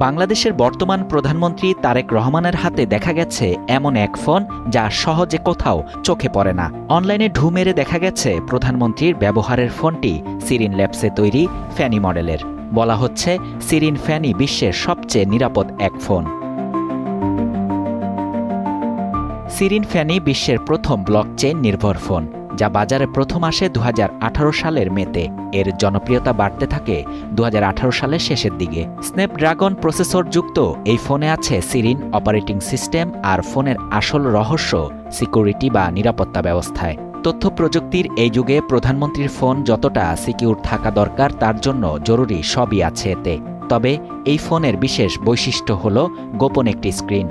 বাংলাদেশের বর্তমান প্রধানমন্ত্রী তারেক রহমানের হাতে দেখা গেছে এমন এক ফোন যা সহজে কোথাও চোখে পড়ে না। অনলাইনে ঢু মেরে দেখা গেছে প্রধানমন্ত্রীর ব্যবহারের ফোনটি সিরিন ল্যাবসে তৈরি ফ্যানি মডেলের। বলা হচ্ছে সিরিন ফ্যানি বিশ্বের সবচেয়ে নিরাপদ এক ফোন। সিরিন ফ্যানি বিশ্বের প্রথম ব্লকচেইন নির্ভর ফোন, যা বাজারে প্রথম আসে 2018 সালের মেতে। এর জনপ্রিয়তা বাড়তে থাকে 2018 সালের শেষের দিকে। স্ন্যাপড্রাগন প্রসেসরযুক্ত এই ফোনে আছে সিরিন অপারেটিং সিস্টেম, আর ফোনের আসল রহস্য সিকিউরিটি বা নিরাপত্তা ব্যবস্থায়। তথ্য প্রযুক্তির এই যুগে প্রধানমন্ত্রীর ফোন যতটা সিকিউর থাকা দরকার তার জন্য জরুরি সবই আছে এতে। তবে এই ফোনের বিশেষ বৈশিষ্ট্য হল গোপন একটি স্ক্রিন।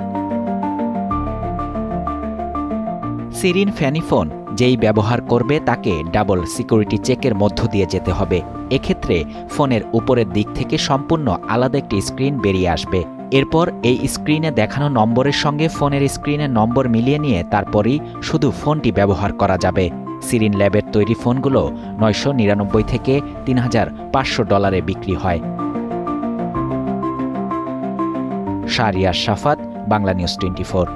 সিরিন ফ্যানি ফোন যেই ব্যবহার করবে তাকে ডাবল সিকিউরিটি চেকের মধ্য দিয়ে যেতে হবে। এক্ষেত্রে ফোনের উপরের দিক থেকে সম্পূর্ণ আলাদা একটি স্ক্রিন বেরিয়ে আসবে। এরপর এই স্ক্রিনে দেখানো নম্বরের সঙ্গে ফোনের স্ক্রিনের নম্বর মিলিয়ে নিয়ে তারপরই শুধু ফোনটি ব্যবহার করা যাবে। সিরিন ল্যাবের তৈরি ফোনগুলো 999 থেকে $3,500 বিক্রি হয়। শাহরিয়ার শাফাত, বাংলা নিউজ 24।